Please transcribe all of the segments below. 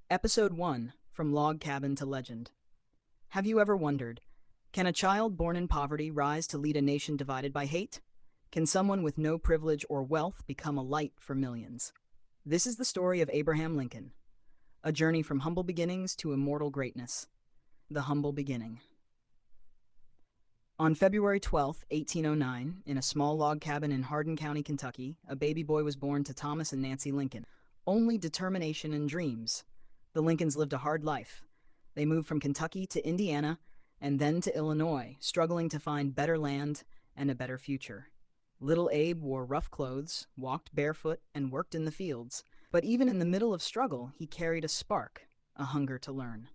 Episode 1, From Log Cabin to Legend. Have you ever wondered, can a child born in poverty rise to lead a nation divided by hate? Can someone with no privilege or wealth become a light for millions? This is the story of Abraham Lincoln, a journey from humble beginnings to immortal greatness. The humble beginning. On February 12, 1809, in a small log cabin in Hardin County, Kentucky, a baby boy was born to Thomas and Nancy Lincoln. Only determination and dreams. The Lincolns lived a hard life. They moved from Kentucky to Indiana and then to Illinois, struggling to find better land and a better future. Little Abe wore rough clothes, walked barefoot, and worked in the fields. But even in the middle of struggle, he carried a spark, a hunger to learn.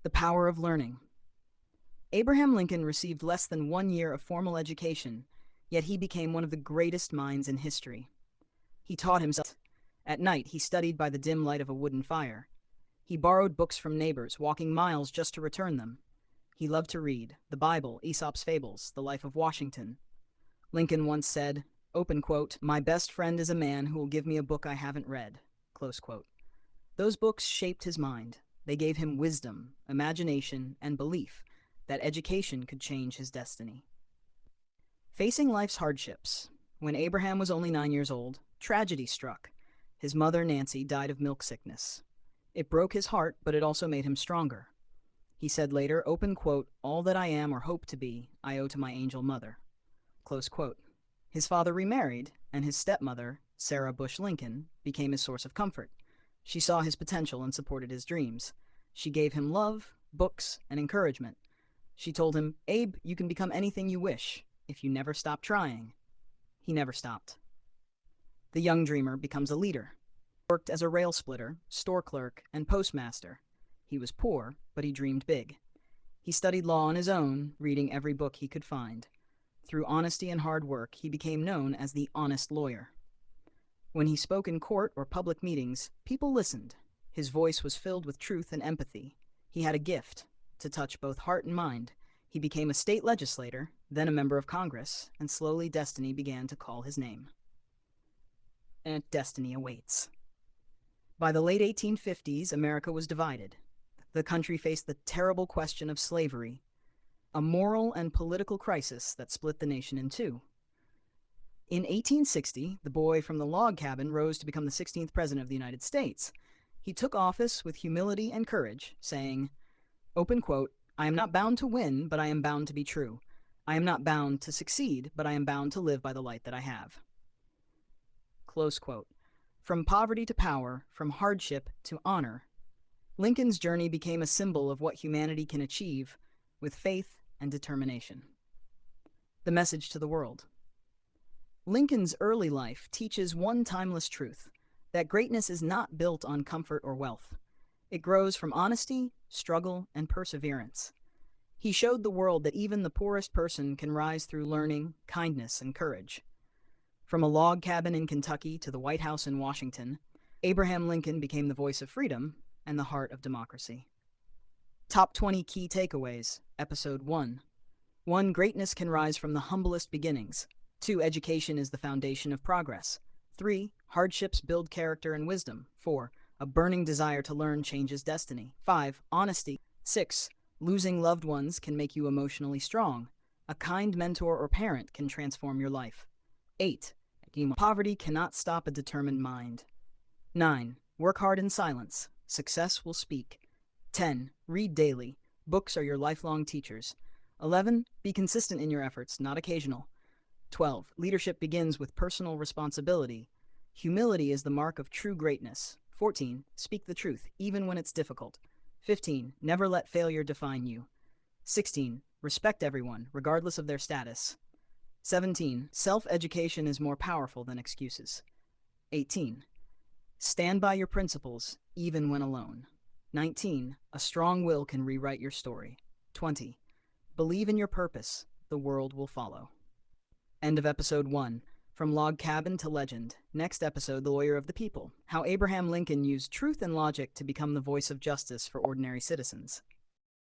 The power of learning. Abraham Lincoln received less than 1 year of formal education, yet he became one of the greatest minds in history. He taught himself. At night, he studied by the dim light of a wooden fire. He borrowed books from neighbors, walking miles just to return them. He loved to read the Bible, Aesop's Fables, the life of Washington. Lincoln once said, open quote, "My best friend is a man who will give me a book I haven't read," close quote. Those books shaped his mind. They gave him wisdom, imagination, and belief that education could change his destiny. Facing life's hardships. When Abraham was only 9 years old, tragedy struck. His mother, Nancy, died of milk sickness. It broke his heart, but it also made him stronger. He said later, open quote, "All that I am or hope to be, I owe to my angel mother," close quote. His father remarried, and his stepmother, Sarah Bush Lincoln, became his source of comfort. She saw his potential and supported his dreams. She gave him love, books, and encouragement. She told him, "Abe, you can become anything you wish, if you never stop trying." He never stopped. The young dreamer becomes a leader. He worked as a rail splitter, store clerk, and postmaster. He was poor, but he dreamed big. He studied law on his own, reading every book he could find. Through honesty and hard work, he became known as the honest lawyer. When he spoke in court or public meetings, people listened. His voice was filled with truth and empathy. He had a gift to touch both heart and mind. He became a state legislator, then a member of Congress, and slowly destiny began to call his name. And destiny awaits. By the late 1850s, America was divided. The country faced the terrible question of slavery, a moral and political crisis that split the nation in two. In 1860, the boy from the log cabin rose to become the 16th president of the United States. He took office with humility and courage, saying, open quote, "I am not bound to win, but I am bound to be true. I am not bound to succeed, but I am bound to live by the light that I have." Close quote. From poverty to power, from hardship to honor, Lincoln's journey became a symbol of what humanity can achieve with faith and determination. The message to the world. Lincoln's early life teaches one timeless truth, that greatness is not built on comfort or wealth. It grows from honesty, struggle, and perseverance. He showed the world that even the poorest person can rise through learning, kindness, and courage. From a log cabin in Kentucky to the White House in Washington, Abraham Lincoln became the voice of freedom and the heart of democracy. Top 20 Key Takeaways, Episode 1. 1. Greatness can rise from the humblest beginnings. 2. Education is the foundation of progress. 3. Hardships build character and wisdom. 4. A burning desire to learn changes destiny. 5. Honesty. 6. Losing loved ones can make you emotionally strong. A kind mentor or parent can transform your life. 8. Poverty cannot stop a determined mind. 9. Work hard in silence. Success will speak. 10. Read daily. Books are your lifelong teachers. 11. Be consistent in your efforts, not occasional. 12. Leadership begins with personal responsibility. Humility is the mark of true greatness. 14. Speak the truth, even when it's difficult. 15. Never let failure define you. 16. Respect everyone, regardless of their status. 17. Self-education is more powerful than excuses. 18. Stand by your principles, even when alone. 19. A strong will can rewrite your story. 20. Believe in your purpose, the world will follow. End of Episode 1. From Log Cabin to Legend. Next episode, The Lawyer of the People. How Abraham Lincoln used truth and logic to become the voice of justice for ordinary citizens.